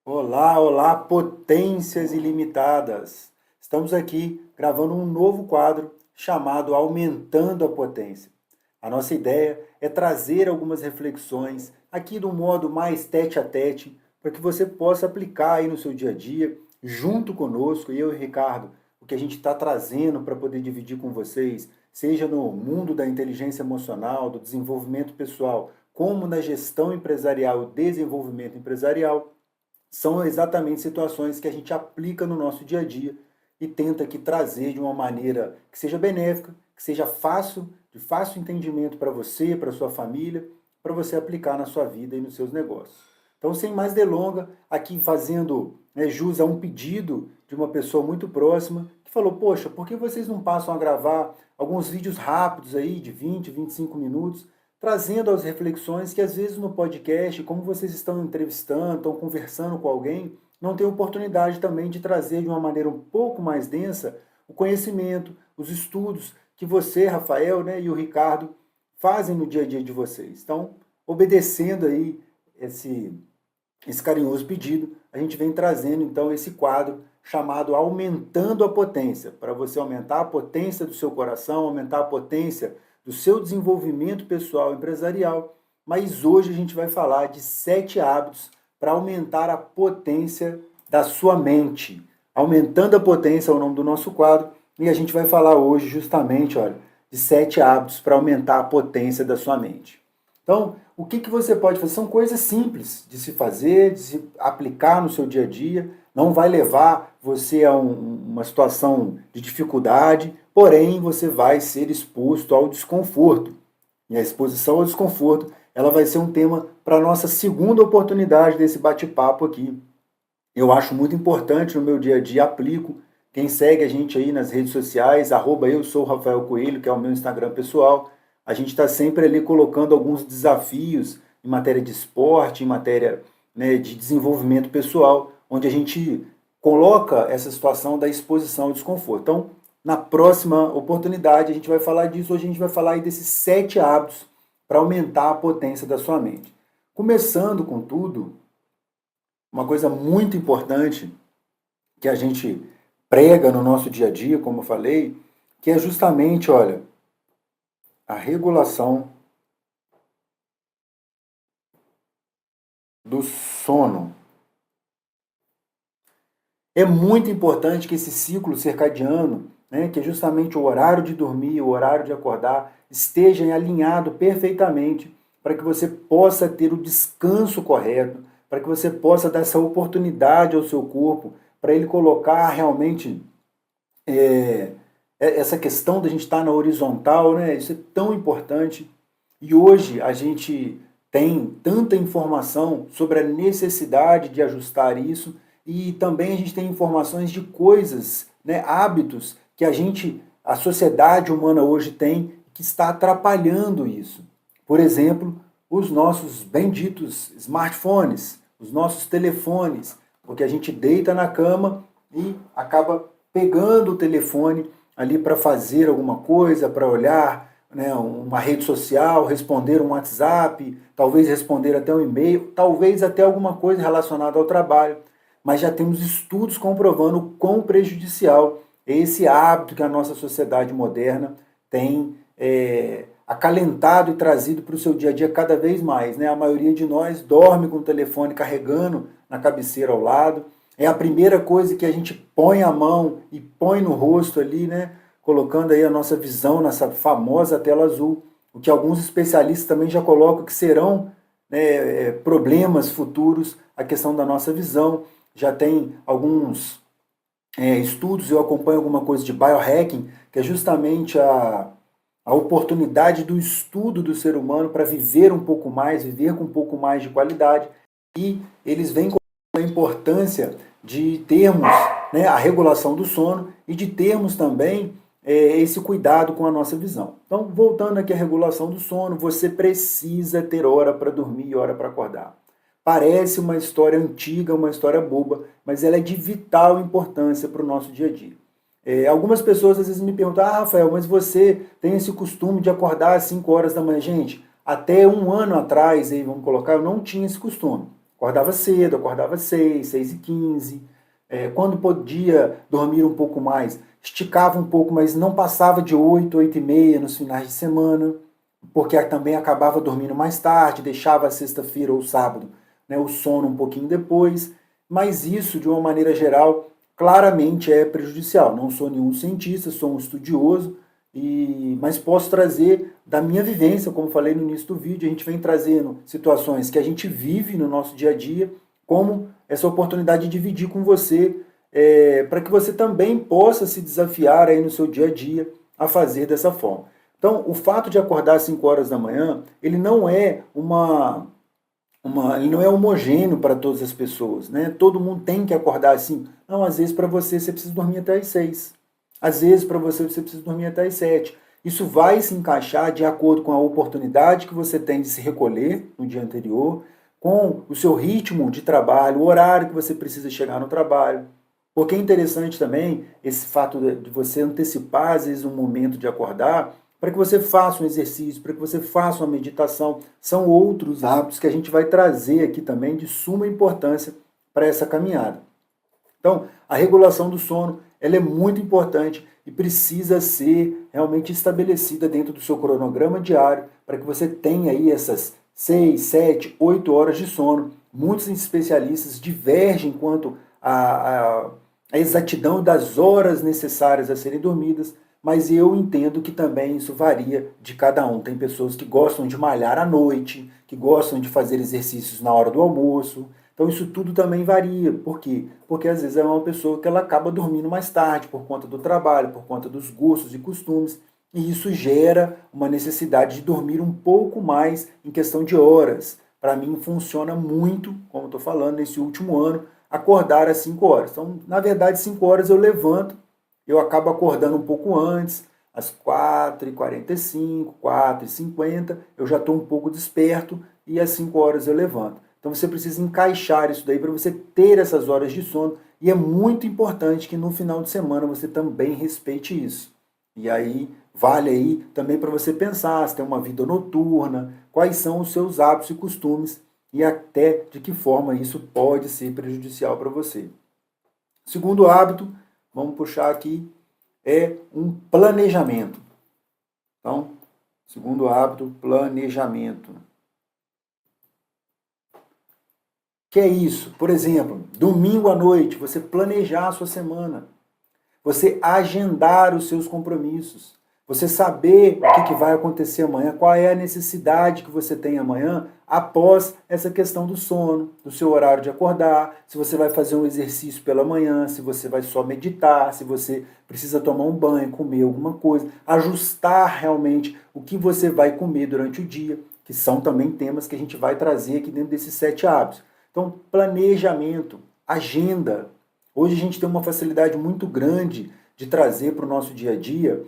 Olá, olá, potências ilimitadas! Estamos aqui gravando um novo quadro chamado Aumentando a Potência. A nossa ideia é trazer algumas reflexões aqui do modo mais tete a tete, para que você possa aplicar aí no seu dia a dia, junto conosco, eu e Ricardo, o que a gente está trazendo para poder dividir com vocês, seja no mundo da inteligência emocional, do desenvolvimento pessoal, como na gestão empresarial e desenvolvimento empresarial. São exatamente situações que a gente aplica no nosso dia a dia e tenta aqui trazer de uma maneira que seja benéfica, que seja fácil, de fácil entendimento para você, para sua família, para você aplicar na sua vida e nos seus negócios. Então, sem mais delonga, aqui fazendo jus a um pedido de uma pessoa muito próxima, que falou, poxa, por que vocês não passam a gravar alguns vídeos rápidos aí, de 20, 25 minutos, trazendo as reflexões que às vezes no podcast, como vocês estão entrevistando, estão conversando com alguém, não tem oportunidade também de trazer de uma maneira um pouco mais densa o conhecimento, os estudos que você, Rafael, e o Ricardo fazem no dia a dia de vocês. Então, obedecendo aí esse carinhoso pedido, a gente vem trazendo então esse quadro chamado Aumentando a Potência, para você aumentar a potência do seu coração, aumentar a potência do seu desenvolvimento pessoal e empresarial, mas hoje a gente vai falar de 7 hábitos para aumentar a potência da sua mente. Aumentando a potência é o nome do nosso quadro, e a gente vai falar hoje justamente, olha, de 7 hábitos para aumentar a potência da sua mente. Então, o que você pode fazer? São coisas simples de se fazer, de se aplicar no seu dia a dia, não vai levar você a uma situação de dificuldade, porém você vai ser exposto ao desconforto. E a exposição ao desconforto, ela vai ser um tema para a nossa segunda oportunidade desse bate-papo aqui. Eu acho muito importante no meu dia a dia, aplico. Quem segue a gente aí nas redes sociais, @eu sou Rafael Coelho, que é o meu Instagram pessoal, a gente está sempre ali colocando alguns desafios em matéria de esporte, em matéria de desenvolvimento pessoal, onde a gente coloca essa situação da exposição ao desconforto. Então, na próxima oportunidade, a gente vai falar disso. Hoje a gente vai falar aí desses 7 hábitos para aumentar a potência da sua mente. Começando com tudo, uma coisa muito importante que a gente prega no nosso dia a dia, como eu falei, que é justamente, olha, a regulação do sono. É muito importante que esse ciclo circadiano, que é justamente o horário de dormir, o horário de acordar, esteja alinhado perfeitamente para que você possa ter o descanso correto, para que você possa dar essa oportunidade ao seu corpo, para ele colocar realmente essa questão da gente estar na horizontal, isso é tão importante. E hoje a gente tem tanta informação sobre a necessidade de ajustar isso, e também a gente tem informações de coisas, hábitos que a sociedade humana hoje tem, que está atrapalhando isso. Por exemplo, os nossos benditos smartphones, os nossos telefones, porque a gente deita na cama e acaba pegando o telefone ali para fazer alguma coisa, para olhar uma rede social, responder um WhatsApp, talvez responder até um e-mail, talvez até alguma coisa relacionada ao trabalho. Mas já temos estudos comprovando o quão prejudicial é esse hábito que a nossa sociedade moderna tem acalentado e trazido para o seu dia a dia cada vez mais. A maioria de nós dorme com o telefone carregando na cabeceira ao lado. É a primeira coisa que a gente põe a mão e põe no rosto ali, colocando aí a nossa visão nessa famosa tela azul, o que alguns especialistas também já colocam que serão problemas futuros, a questão da nossa visão. Já tem alguns estudos, eu acompanho alguma coisa de biohacking, que é justamente a oportunidade do estudo do ser humano para viver um pouco mais, viver com um pouco mais de qualidade, e eles vêm com a importância de termos a regulação do sono e de termos também esse cuidado com a nossa visão. Então, voltando aqui à regulação do sono, você precisa ter hora para dormir e hora para acordar. Parece uma história antiga, uma história boba, mas ela é de vital importância para o nosso dia a dia. Algumas pessoas às vezes me perguntam, Rafael, mas você tem esse costume de acordar às 5 horas da manhã? Gente, até um ano atrás, aí, vamos colocar, eu não tinha esse costume. Acordava cedo, acordava 6, 6h15. Quando podia dormir um pouco mais, esticava um pouco, mas não passava de 8, 8h30 nos finais de semana, porque também acabava dormindo mais tarde, deixava a sexta-feira ou sábado, né, o sono um pouquinho depois. Mas isso, de uma maneira geral, claramente é prejudicial. Não sou nenhum cientista, sou um estudioso, mas posso trazer da minha vivência, como falei no início do vídeo, a gente vem trazendo situações que a gente vive no nosso dia a dia, como essa oportunidade de dividir com você, para que você também possa se desafiar aí no seu dia a dia a fazer dessa forma. Então, o fato de acordar às 5 horas da manhã, ele não é ele não é homogêneo para todas as pessoas, né? Todo mundo tem que acordar assim. Não, às vezes para você precisa dormir até às 6. Às vezes para você precisa dormir até às 7. Isso vai se encaixar de acordo com a oportunidade que você tem de se recolher no dia anterior, com o seu ritmo de trabalho, o horário que você precisa chegar no trabalho. Porque é interessante também esse fato de você antecipar, às vezes, um momento de acordar, para que você faça um exercício, para que você faça uma meditação. São outros hábitos que a gente vai trazer aqui também de suma importância para essa caminhada. Então, a regulação do sono, ela é muito importante e precisa ser realmente estabelecida dentro do seu cronograma diário para que você tenha aí essas 6, 7, 8 horas de sono. Muitos especialistas divergem quanto à exatidão das horas necessárias a serem dormidas, mas eu entendo que também isso varia de cada um. Tem pessoas que gostam de malhar à noite, que gostam de fazer exercícios na hora do almoço. Então isso tudo também varia. Por quê? Porque às vezes é uma pessoa que ela acaba dormindo mais tarde por conta do trabalho, por conta dos gostos e costumes, e isso gera uma necessidade de dormir um pouco mais em questão de horas. Para mim funciona muito, como estou falando, nesse último ano, acordar às 5 horas. Então, na verdade, 5 horas eu levanto, eu acabo acordando um pouco antes, às 4h45, 4h50, eu já estou um pouco desperto e às 5 horas eu levanto. Então você precisa encaixar isso daí para você ter essas horas de sono e é muito importante que no final de semana você também respeite isso. E aí vale aí também para você pensar se tem uma vida noturna, quais são os seus hábitos e costumes e até de que forma isso pode ser prejudicial para você. Segundo hábito, vamos puxar aqui, é um planejamento. Então, segundo hábito, planejamento. Que é isso? Por exemplo, domingo à noite, você planejar a sua semana. Você agendar os seus compromissos. Você saber o que vai acontecer amanhã, qual é a necessidade que você tem amanhã após essa questão do sono, do seu horário de acordar, se você vai fazer um exercício pela manhã, se você vai só meditar, se você precisa tomar um banho, comer alguma coisa, ajustar realmente o que você vai comer durante o dia, que são também temas que a gente vai trazer aqui dentro desses 7 hábitos. Então, planejamento, agenda. Hoje a gente tem uma facilidade muito grande de trazer para o nosso dia a dia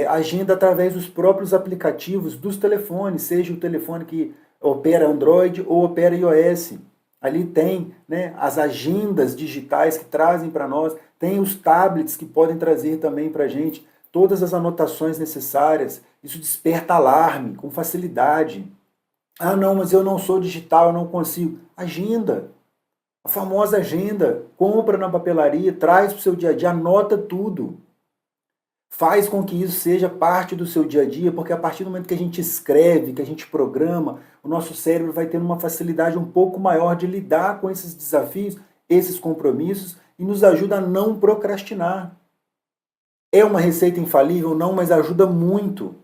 agenda através dos próprios aplicativos dos telefones, seja o telefone que opera Android ou opera iOS. Ali tem, né, as agendas digitais que trazem para nós, tem os tablets que podem trazer também para a gente todas as anotações necessárias. Isso desperta alarme com facilidade. Ah, não, mas eu não sou digital, eu não consigo. Agenda. A famosa agenda. Compra na papelaria, traz para o seu dia a dia, anota tudo. Faz com que isso seja parte do seu dia a dia, porque a partir do momento que a gente escreve, que a gente programa, o nosso cérebro vai tendo uma facilidade um pouco maior de lidar com esses desafios, esses compromissos, e nos ajuda a não procrastinar. É uma receita infalível? Não, mas ajuda muito.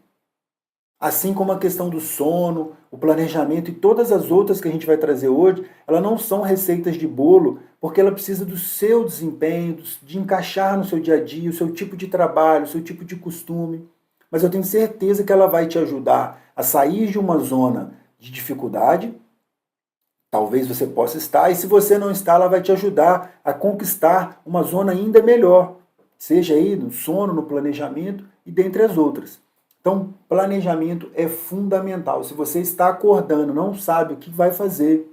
Assim como a questão do sono, o planejamento e todas as outras que a gente vai trazer hoje, elas não são receitas de bolo, porque ela precisa do seu desempenho, de encaixar no seu dia a dia, o seu tipo de trabalho, o seu tipo de costume. Mas eu tenho certeza que ela vai te ajudar a sair de uma zona de dificuldade, talvez você possa estar, e se você não está, ela vai te ajudar a conquistar uma zona ainda melhor, seja aí no sono, no planejamento e dentre as outras. Então, planejamento é fundamental. Se você está acordando, não sabe o que vai fazer,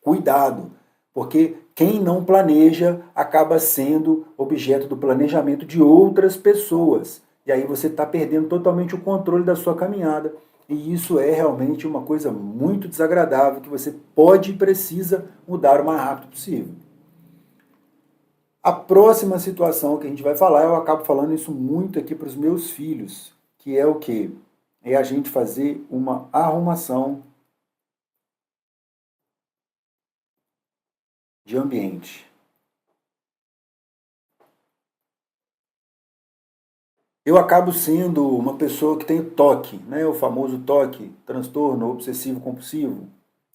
cuidado, porque quem não planeja acaba sendo objeto do planejamento de outras pessoas. E aí você está perdendo totalmente o controle da sua caminhada. e isso é realmente uma coisa muito desagradável que você pode e precisa mudar o mais rápido possível. A próxima situação que a gente vai falar, eu acabo falando isso muito aqui para os meus filhos, que é o quê? É a gente fazer uma arrumação de ambiente. Eu acabo sendo uma pessoa que tem TOC, né? O famoso TOC, transtorno obsessivo compulsivo.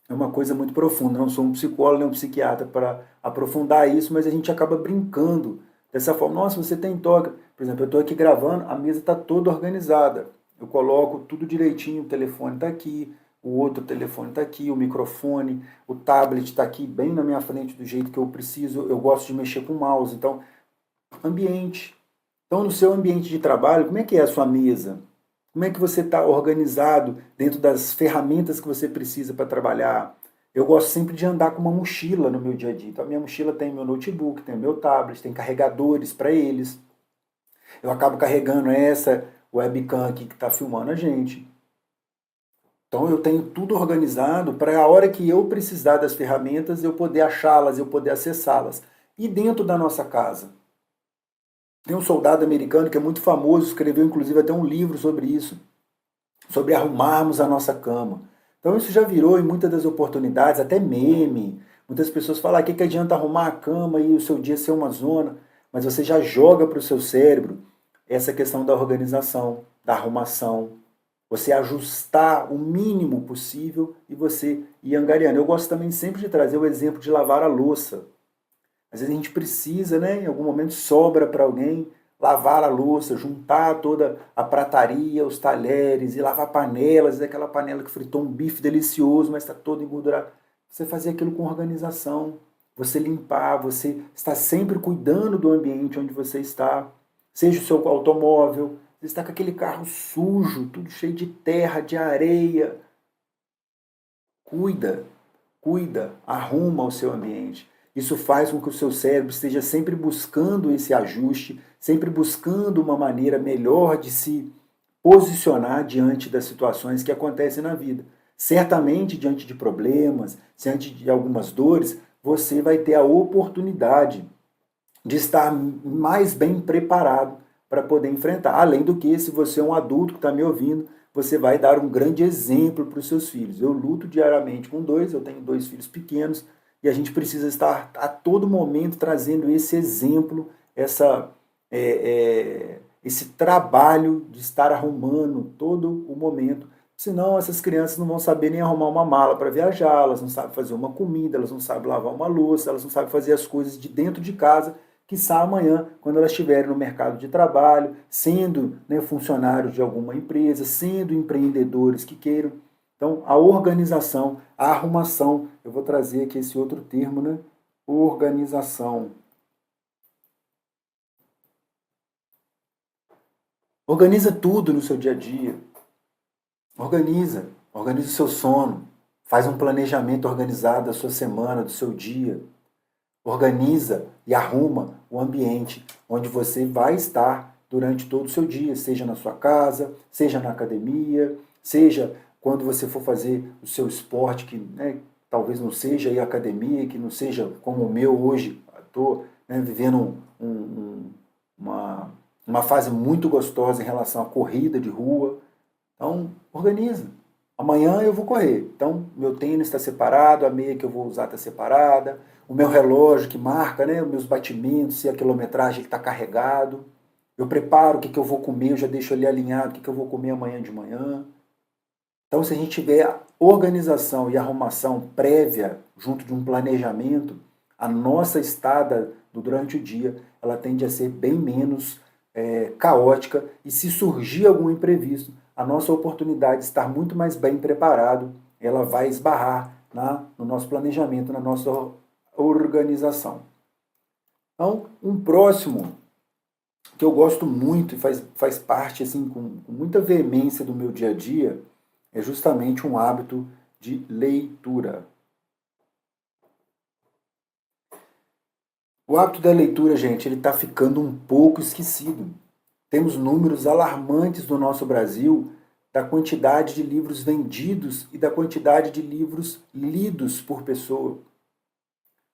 É uma coisa muito profunda. Não sou um psicólogo nem um psiquiatra para aprofundar isso, mas a gente acaba brincando dessa forma. Nossa, você tem TOC. Por exemplo, eu estou aqui gravando, a mesa está toda organizada. Eu coloco tudo direitinho, o telefone está aqui, o outro telefone está aqui, o microfone, o tablet está aqui bem na minha frente do jeito que eu preciso. Eu gosto de mexer com o mouse. Então, ambiente. Então, no seu ambiente de trabalho, como é que é a sua mesa? Como é que você está organizado dentro das ferramentas que você precisa para trabalhar? Eu gosto sempre de andar com uma mochila no meu dia a dia. Então, a minha mochila tem meu notebook, tem o meu tablet, tem carregadores para eles. Eu acabo carregando essa webcam aqui que está filmando a gente. Então, eu tenho tudo organizado para a hora que eu precisar das ferramentas, eu poder achá-las, eu poder acessá-las. E dentro da nossa casa? Tem um soldado americano que é muito famoso, escreveu inclusive até um livro sobre isso, sobre arrumarmos a nossa cama. Então isso já virou em muitas das oportunidades, até meme. Muitas pessoas falam, o que adianta arrumar a cama e o seu dia ser uma zona? Mas você já joga para o seu cérebro essa questão da organização, da arrumação, você ajustar o mínimo possível e você ir angariando. Eu gosto também sempre de trazer o exemplo de lavar a louça. Às vezes a gente precisa, né, em algum momento sobra para alguém lavar a louça, juntar toda a prataria, os talheres e lavar panelas, aquela panela que fritou um bife delicioso, mas está todo engordurado. Você fazer aquilo com organização, você limpar, você está sempre cuidando do ambiente onde você está, seja o seu automóvel, você está com aquele carro sujo, tudo cheio de terra, de areia. Cuida, cuida, arruma o seu ambiente. Isso faz com que o seu cérebro esteja sempre buscando esse ajuste, sempre buscando uma maneira melhor de se posicionar diante das situações que acontecem na vida. Certamente, diante de problemas, diante de algumas dores, você vai ter a oportunidade de estar mais bem preparado para poder enfrentar. Além do que, se você é um adulto que está me ouvindo, você vai dar um grande exemplo para os seus filhos. Eu luto diariamente com dois, eu tenho dois filhos pequenos, e a gente precisa estar a todo momento trazendo esse exemplo, esse trabalho de estar arrumando todo o momento. Senão essas crianças não vão saber nem arrumar uma mala para viajar, elas não sabem fazer uma comida, elas não sabem lavar uma louça, elas não sabem fazer as coisas de dentro de casa, quiçá amanhã, quando elas estiverem no mercado de trabalho, sendo, né, funcionários de alguma empresa, sendo empreendedores que queiram. Então, a organização, a arrumação, eu vou trazer aqui esse outro termo, né? Organização. Organiza tudo no seu dia a dia. Organiza o seu sono. Faz um planejamento organizado da sua semana, do seu dia. Organiza e arruma o ambiente onde você vai estar durante todo o seu dia, seja na sua casa, seja na academia, seja quando você for fazer o seu esporte, que, né, talvez não seja aí a academia, que não seja como o meu hoje. Estou, né, vivendo uma fase muito gostosa em relação à corrida de rua. Então, organiza. Amanhã eu vou correr. Então, meu tênis está separado, a meia que eu vou usar está separada, o meu relógio que marca, né, os meus batimentos, se a quilometragem está carregado. Eu preparo o que eu vou comer, eu já deixo ali alinhado o que eu vou comer amanhã de manhã. Então, se a gente tiver organização e arrumação prévia junto de um planejamento, a nossa estada durante o dia ela tende a ser bem menos caótica, e se surgir algum imprevisto, a nossa oportunidade de estar muito mais bem preparado, ela vai esbarrar no nosso planejamento, na nossa organização. Então, um próximo que eu gosto muito e faz parte assim, com muita veemência do meu dia a dia, é justamente um hábito de leitura. O hábito da leitura, gente, ele está ficando um pouco esquecido. Temos números alarmantes no nosso Brasil da quantidade de livros vendidos e da quantidade de livros lidos por pessoa.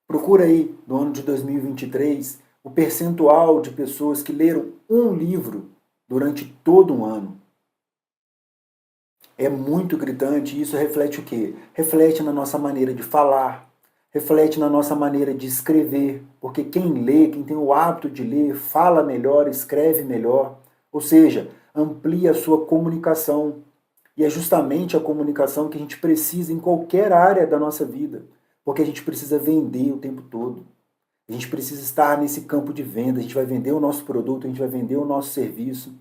Procura aí, no ano de 2023, o percentual de pessoas que leram um livro durante todo um ano. É muito gritante e isso reflete o quê? Reflete na nossa maneira de falar, reflete na nossa maneira de escrever, porque quem lê, quem tem o hábito de ler, fala melhor, escreve melhor, ou seja, amplia a sua comunicação. E é justamente a comunicação que a gente precisa em qualquer área da nossa vida, porque a gente precisa vender o tempo todo. A gente precisa estar nesse campo de venda, a gente vai vender o nosso produto, a gente vai vender o nosso serviço.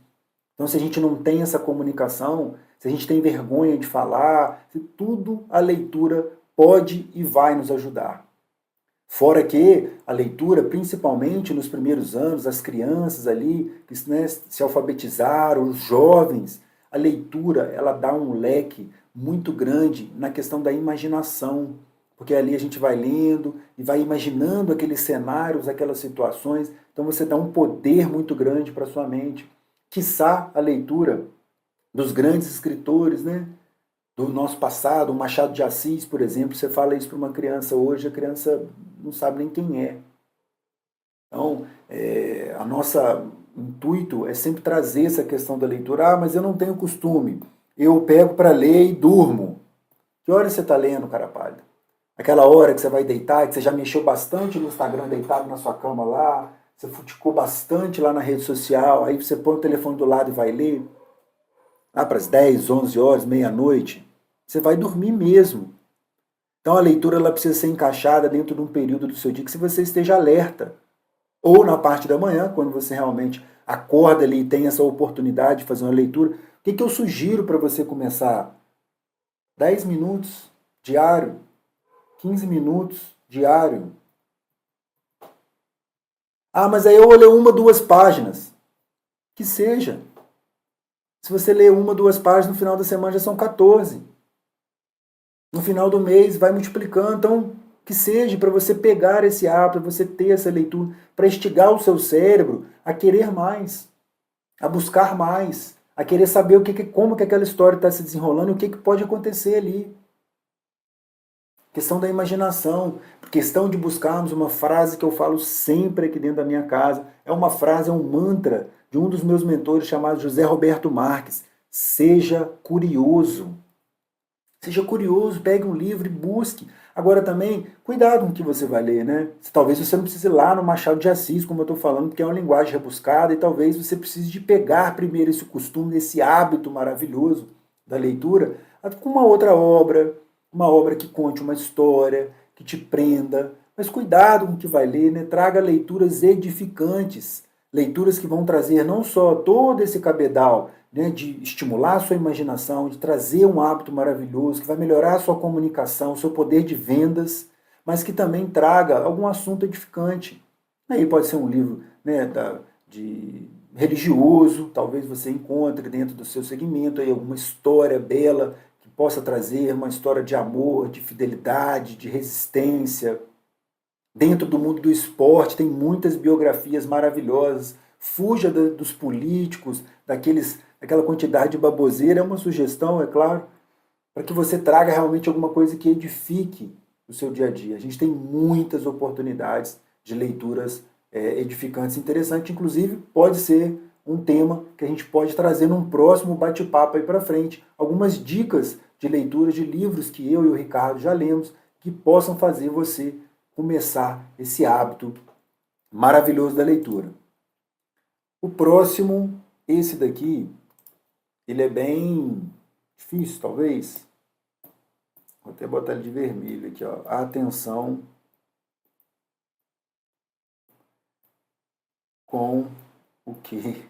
Então, se a gente não tem essa comunicação, se a gente tem vergonha de falar, tudo a leitura pode e vai nos ajudar. Fora que a leitura, principalmente nos primeiros anos, as crianças ali que, né, se alfabetizaram, os jovens, a leitura ela dá um leque muito grande na questão da imaginação, porque ali a gente vai lendo e vai imaginando aqueles cenários, aquelas situações, então você dá um poder muito grande para a sua mente. Quiçá a leitura dos grandes escritores, né, do nosso passado, o Machado de Assis, por exemplo, você fala isso para uma criança hoje, a criança não sabe nem quem é. Então, a nossa intuito é sempre trazer essa questão da leitura. Ah, mas eu não tenho costume. Eu pego para ler e durmo. Que hora você está lendo, cara pálido? Aquela hora que você vai deitar, que você já mexeu bastante no Instagram, deitado na sua cama lá, você futicou bastante lá na rede social, aí você põe o telefone do lado e vai ler, lá para as 10, 11 horas, meia-noite, você vai dormir mesmo. Então a leitura ela precisa ser encaixada dentro de um período do seu dia que você esteja alerta. Ou na parte da manhã, quando você realmente acorda ali e tem essa oportunidade de fazer uma leitura. O que eu sugiro para você começar? 10 minutos diário, 15 minutos diário. Ah, mas aí eu vou ler uma, duas páginas. Que seja. Se você ler uma, duas páginas, no final da semana já são 14. No final do mês vai multiplicando. Então, que seja para você pegar esse hábito, para você ter essa leitura, para instigar o seu cérebro a querer mais, a buscar mais, a querer saber como que aquela história está se desenrolando e o que pode acontecer ali. Questão da imaginação, questão de buscarmos uma frase que eu falo sempre aqui dentro da minha casa. É uma frase, é um mantra de um dos meus mentores chamado José Roberto Marques. Seja curioso. Seja curioso, pegue um livro e busque. Agora também, cuidado com o que você vai ler, né? Talvez você não precise ir lá no Machado de Assis, como eu estou falando, porque é uma linguagem rebuscada, e talvez você precise de pegar primeiro esse costume, esse hábito maravilhoso da leitura, com uma obra que conte uma história, que te prenda. Mas cuidado com o que vai ler, né? Traga leituras edificantes, leituras que vão trazer não só todo esse cabedal, né, de estimular a sua imaginação, de trazer um hábito maravilhoso, que vai melhorar a sua comunicação, o seu poder de vendas, mas que também traga algum assunto edificante. Aí pode ser um livro, né, de religioso, talvez você encontre dentro do seu segmento aí alguma história bela que possa trazer uma história de amor, de fidelidade, de resistência. Dentro do mundo do esporte tem muitas biografias maravilhosas. Fuja dos políticos, daquela quantidade de baboseira. É uma sugestão, é claro, para que você traga realmente alguma coisa que edifique o seu dia a dia. A gente tem muitas oportunidades de leituras edificantes e interessantes. Inclusive, pode ser um tema que a gente pode trazer num próximo bate-papo aí para frente. Algumas dicas de leituras de livros que eu e o Ricardo já lemos, que possam fazer você começar esse hábito maravilhoso da leitura. O próximo, esse daqui, ele é bem difícil, talvez. Vou até botar ele de vermelho aqui, ó. Atenção com o que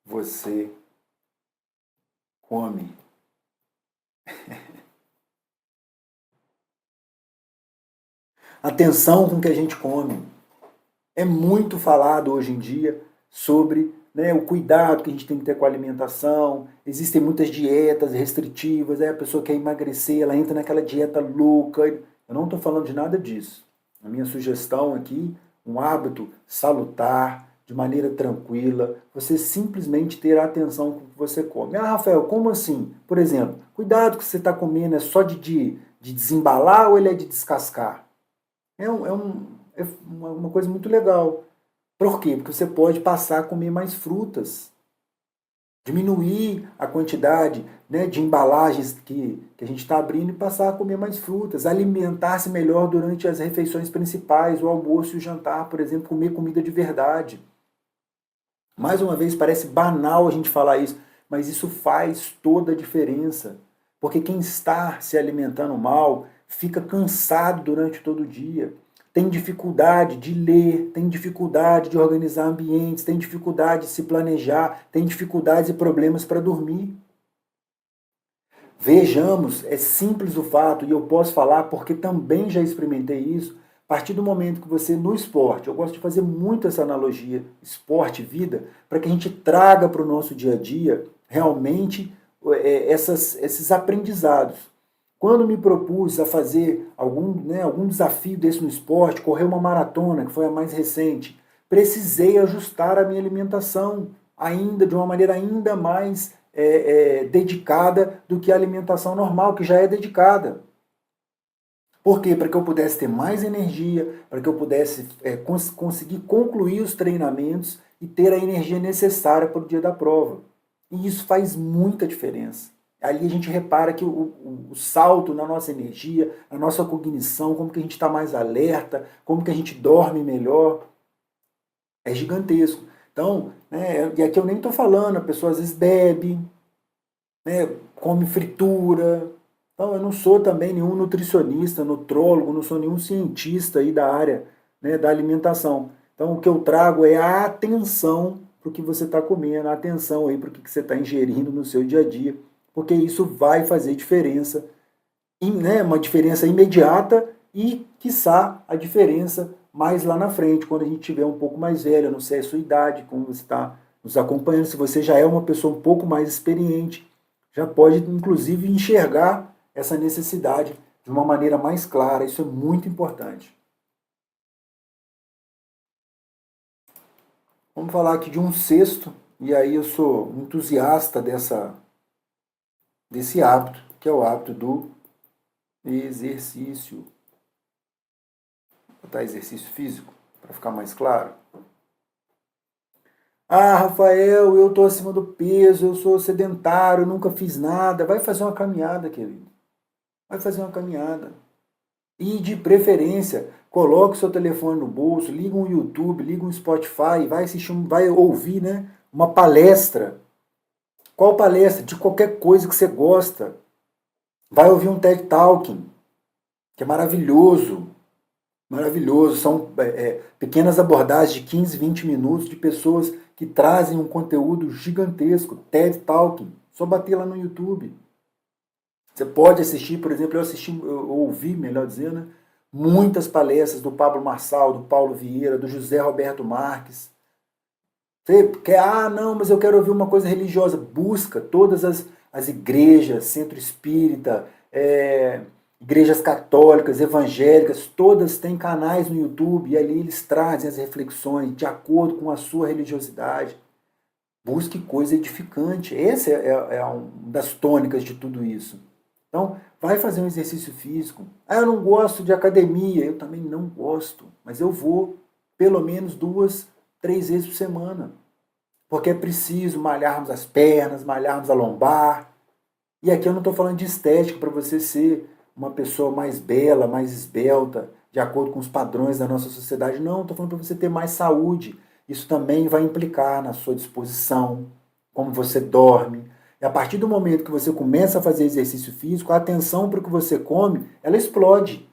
você come. Atenção com o que a gente come. É muito falado hoje em dia sobre, né, o cuidado que a gente tem que ter com a alimentação. Existem muitas dietas restritivas, a pessoa quer emagrecer, ela entra naquela dieta louca. Eu não estou falando de nada disso. A minha sugestão aqui, um hábito salutar, de maneira tranquila, você simplesmente ter atenção com o que você come. Ah, Rafael, como assim? Por exemplo, cuidado que você está comendo é só de desembalar ou ele é de descascar? É uma coisa muito legal. Por quê? Porque você pode passar a comer mais frutas, diminuir a quantidade, né, de embalagens que a gente está abrindo e passar a comer mais frutas, alimentar-se melhor durante as refeições principais, o almoço e o jantar, por exemplo, comer comida de verdade. Mais uma vez, parece banal a gente falar isso, mas isso faz toda a diferença. Porque quem está se alimentando mal fica cansado durante todo o dia, tem dificuldade de ler, tem dificuldade de organizar ambientes, tem dificuldade de se planejar, tem dificuldades e problemas para dormir. Vejamos, é simples o fato, e eu posso falar porque também já experimentei isso, a partir do momento que você, no esporte, eu gosto de fazer muito essa analogia, esporte, vida, para que a gente traga para o nosso dia a dia, realmente, esses aprendizados. Quando me propus a fazer algum desafio desse no esporte, correr uma maratona, que foi a mais recente, precisei ajustar a minha alimentação, ainda de uma maneira ainda mais dedicada do que a alimentação normal, que já é dedicada. Por quê? Para que eu pudesse ter mais energia, para que eu pudesse conseguir concluir os treinamentos e ter a energia necessária para o dia da prova. E isso faz muita diferença. Ali a gente repara que o salto na nossa energia, na nossa cognição, como que a gente está mais alerta, como que a gente dorme melhor, é gigantesco. Então, né, e aqui eu nem estou falando, a pessoa às vezes bebe, né, come fritura. Então, eu não sou também nenhum nutricionista, nutrólogo, não sou nenhum cientista aí da área, né, da alimentação. Então, o que eu trago é a atenção para o que você está comendo, a atenção aí para o que você está ingerindo no seu dia a dia, porque isso vai fazer diferença, né, uma diferença imediata e, quiçá, a diferença mais lá na frente, quando a gente tiver um pouco mais velho. Eu não sei a sua idade, como você está nos acompanhando, se você já é uma pessoa um pouco mais experiente, já pode, inclusive, enxergar essa necessidade de uma maneira mais clara. Isso é muito importante. Vamos falar aqui de um sexto, e aí eu sou entusiasta desse hábito, que é o hábito do exercício. Vou botar exercício físico, para ficar mais claro. Ah, Rafael, eu estou acima do peso, eu sou sedentário, nunca fiz nada. Vai fazer uma caminhada, querido. Vai fazer uma caminhada. E de preferência, coloque o seu telefone no bolso, liga um YouTube, liga um Spotify, vai assistir, vai ouvir, né, uma palestra. Qual palestra? De qualquer coisa que você gosta. Vai ouvir um TED Talking, que é maravilhoso. Maravilhoso. São pequenas abordagens de 15, 20 minutos de pessoas que trazem um conteúdo gigantesco. TED Talking. Só bater lá no YouTube. Você pode assistir, por exemplo, eu ouvi, melhor dizendo, né, muitas palestras do Pablo Marçal, do Paulo Vieira, do José Roberto Marques. Você quer, não, mas eu quero ouvir uma coisa religiosa. Busca todas as igrejas, centro espírita, igrejas católicas, evangélicas, todas têm canais no YouTube e ali eles trazem as reflexões de acordo com a sua religiosidade. Busque coisa edificante. Essa é uma das tônicas de tudo isso. Então, vai fazer um exercício físico. Ah, eu não gosto de academia. Eu também não gosto, mas eu vou pelo menos 2, 3 vezes por semana. Porque é preciso malharmos as pernas, malharmos a lombar. E aqui eu não estou falando de estética para você ser uma pessoa mais bela, mais esbelta, de acordo com os padrões da nossa sociedade. Não, estou falando para você ter mais saúde. Isso também vai implicar na sua disposição, como você dorme. E a partir do momento que você começa a fazer exercício físico, a atenção para o que você come, ela explode.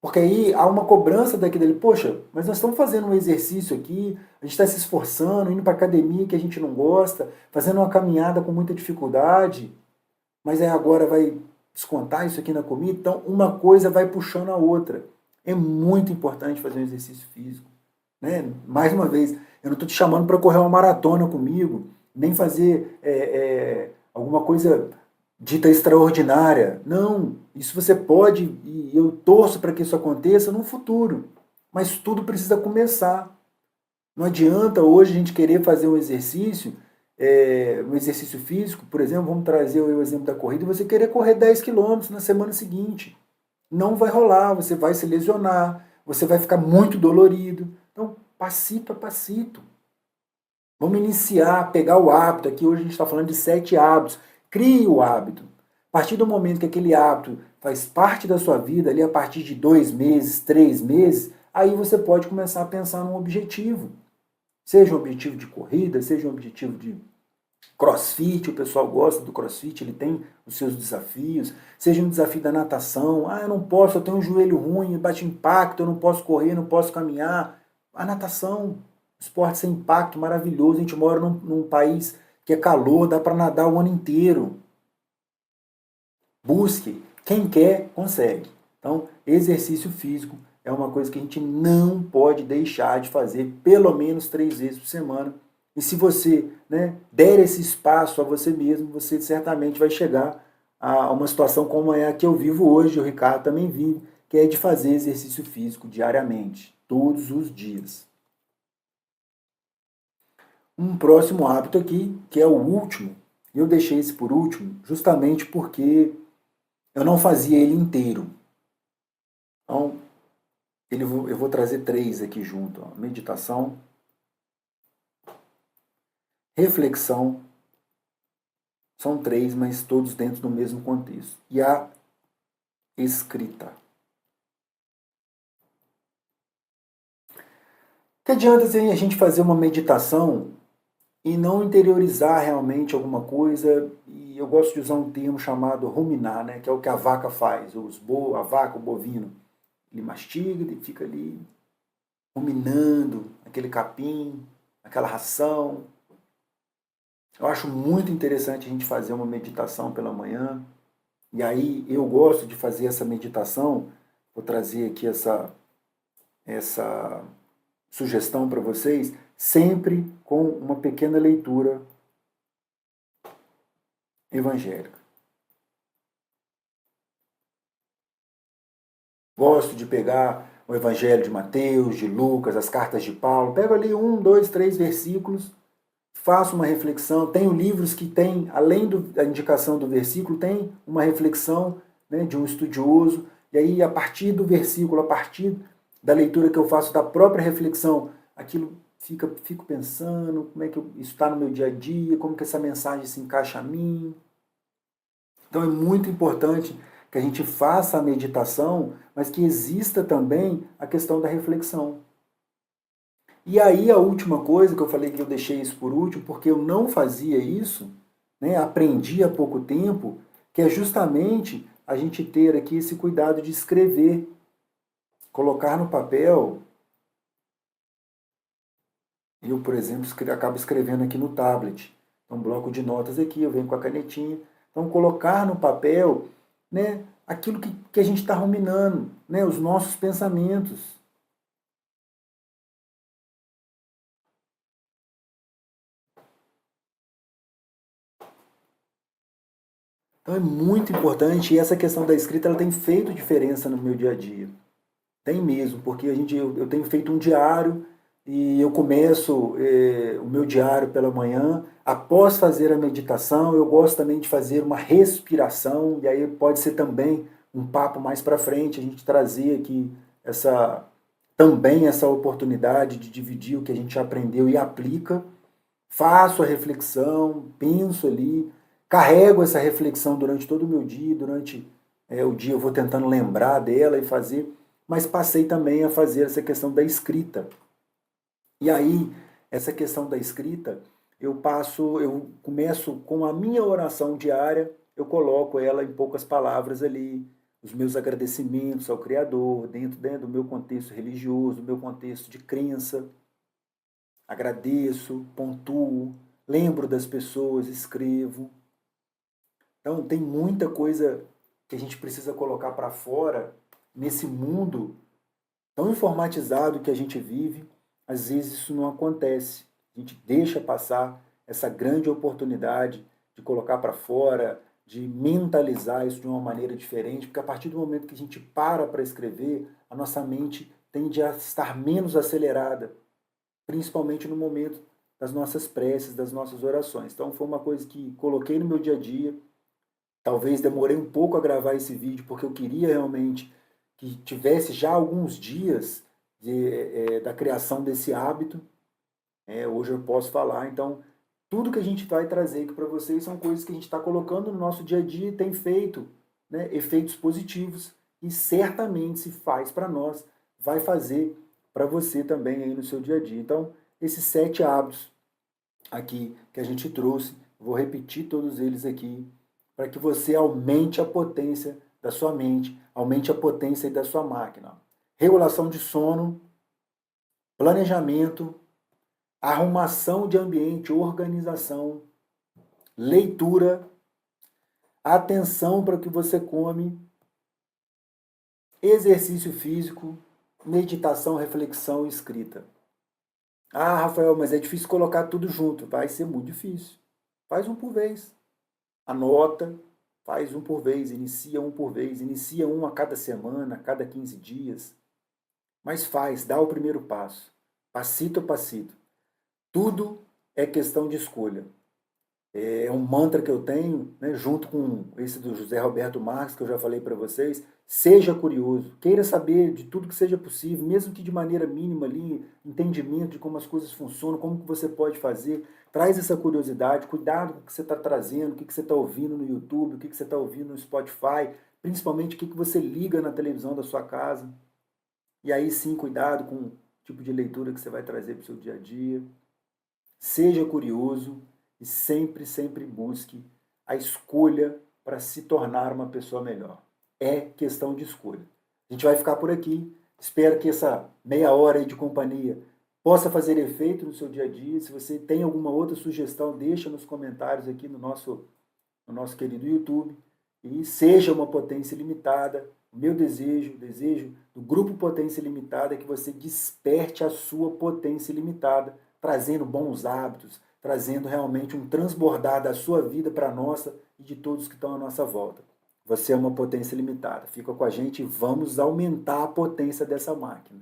Porque aí há uma cobrança dele. Poxa, mas nós estamos fazendo um exercício aqui, a gente está se esforçando, indo para academia que a gente não gosta, fazendo uma caminhada com muita dificuldade, mas aí agora vai descontar isso aqui na comida. Então, uma coisa vai puxando a outra. É muito importante fazer um exercício físico. Né? Mais uma vez, eu não estou te chamando para correr uma maratona comigo, nem fazer alguma coisa dita extraordinária. Não, isso você pode, e eu torço para que isso aconteça no futuro. Mas tudo precisa começar. Não adianta hoje a gente querer fazer um exercício físico, por exemplo, vamos trazer o exemplo da corrida, e você querer correr 10 quilômetros na semana seguinte. Não vai rolar, você vai se lesionar, você vai ficar muito dolorido. Então, passito a passito. Vamos iniciar, pegar o hábito. Aqui hoje a gente está falando de 7 hábitos. Crie o hábito. A partir do momento que aquele hábito faz parte da sua vida, ali a partir de 2 meses, 3 meses, aí você pode começar a pensar num objetivo. Seja um objetivo de corrida, seja um objetivo de CrossFit, o pessoal gosta do CrossFit, ele tem os seus desafios. Seja um desafio da natação. Ah, eu não posso, eu tenho um joelho ruim, bate impacto, eu não posso correr, não posso caminhar. A natação, esporte sem impacto, maravilhoso. A gente mora num país que é calor, dá para nadar o ano inteiro. Busque. Quem quer, consegue. Então, exercício físico é uma coisa que a gente não pode deixar de fazer pelo menos 3 vezes por semana. E se você, né, der esse espaço a você mesmo, você certamente vai chegar a uma situação como é a que eu vivo hoje, o Ricardo também vive, que é de fazer exercício físico diariamente, todos os dias. Um próximo hábito aqui, que é o último, eu deixei esse por último justamente porque eu não fazia ele inteiro. Então, eu vou trazer 3 aqui junto. Ó. Meditação, reflexão, são 3, mas todos dentro do mesmo contexto. E a escrita. Que adianta a gente fazer uma meditação e não interiorizar realmente alguma coisa? E eu gosto de usar um termo chamado ruminar, né? Que é o que a vaca faz, a vaca, o bovino. Ele mastiga, ele fica ali ruminando aquele capim, aquela ração. Eu acho muito interessante a gente fazer uma meditação pela manhã. E aí eu gosto de fazer essa meditação. Vou trazer aqui essa sugestão para vocês, sempre com uma pequena leitura evangélica. Gosto de pegar o Evangelho de Mateus, de Lucas, as cartas de Paulo, pego ali 1, 2, 3 versículos, faço uma reflexão. Tenho livros que tem, além da indicação do versículo, tem uma reflexão, né, de um estudioso, e aí a partir do versículo, a partir da leitura que eu faço da própria reflexão, aquilo fico pensando, como é que isso está no meu dia a dia, como que essa mensagem se encaixa a mim. Então é muito importante que a gente faça a meditação, mas que exista também a questão da reflexão. E aí a última coisa que eu falei que eu deixei isso por último, porque eu não fazia isso, né, aprendi há pouco tempo, que é justamente a gente ter aqui esse cuidado de escrever, colocar no papel. Eu, por exemplo, acabo escrevendo aqui no tablet. Um bloco de notas aqui, eu venho com a canetinha. Então, colocar no papel, né, aquilo que a gente está ruminando, né, os nossos pensamentos. Então, é muito importante, e essa questão da escrita ela tem feito diferença no meu dia a dia. Tem mesmo, porque eu tenho feito um diário e eu começo o meu diário pela manhã. Após fazer a meditação, eu gosto também de fazer uma respiração, e aí pode ser também um papo mais para frente, a gente trazer aqui também essa oportunidade de dividir o que a gente aprendeu e aplica. Faço a reflexão, penso ali, carrego essa reflexão durante todo o meu dia, durante o dia eu vou tentando lembrar dela e fazer, mas passei também a fazer essa questão da escrita. E aí, essa questão da escrita, eu começo com a minha oração diária, eu coloco ela em poucas palavras ali, os meus agradecimentos ao Criador, dentro do meu contexto religioso, do meu contexto de crença. Agradeço, pontuo, lembro das pessoas, escrevo. Então, tem muita coisa que a gente precisa colocar para fora nesse mundo tão informatizado que a gente vive. Às vezes isso não acontece. A gente deixa passar essa grande oportunidade de colocar para fora, de mentalizar isso de uma maneira diferente, porque a partir do momento que a gente para escrever, a nossa mente tende a estar menos acelerada. principalmente no momento das nossas preces, das nossas orações. Então foi uma coisa que coloquei no meu dia a dia. Talvez demorei um pouco a gravar esse vídeo porque eu queria realmente que tivesse já alguns dias da criação desse hábito. Hoje eu posso falar, então tudo que a gente vai trazer aqui para vocês são coisas que a gente está colocando no nosso dia a dia e tem feito, né, efeitos positivos e certamente se faz para nós, vai fazer para você também aí no seu dia a dia. Então, esses 7 hábitos aqui que a gente trouxe, vou repetir todos eles aqui, para que você aumente a potência da sua mente, aumente a potência da sua máquina. Regulação de sono, planejamento, arrumação de ambiente, organização, leitura, atenção para o que você come, exercício físico, meditação, reflexão e escrita. Ah, Rafael, mas é difícil colocar tudo junto. Vai ser muito difícil. Faz um por vez. Anota, faz um por vez, inicia um por vez, inicia um a cada semana, a cada 15 dias. Mas faz, dá o primeiro passo, passito a passito. Tudo é questão de escolha. É um mantra que eu tenho, né, junto com esse do José Roberto Marques, que eu já falei para vocês. Seja curioso, queira saber de tudo que seja possível, mesmo que de maneira mínima ali, entendimento de como as coisas funcionam, como que você pode fazer. Traz essa curiosidade, cuidado com o que você está trazendo, o que você está ouvindo no YouTube, o que você está ouvindo no Spotify, principalmente o que você liga na televisão da sua casa. E aí sim, cuidado com o tipo de leitura que você vai trazer para o seu dia a dia. Seja curioso e sempre, sempre busque a escolha para se tornar uma pessoa melhor. É questão de escolha. A gente vai ficar por aqui. Espero que essa meia hora aí de companhia possa fazer efeito no seu dia a dia. Se você tem alguma outra sugestão, deixa nos comentários aqui no nosso querido YouTube. E seja uma potência ilimitada. O meu desejo, o desejo do Grupo Potência Ilimitada é que você desperte a sua potência ilimitada, trazendo bons hábitos, trazendo realmente um transbordar da sua vida para a nossa e de todos que estão à nossa volta. Você é uma potência limitada. Fica com a gente e vamos aumentar a potência dessa máquina.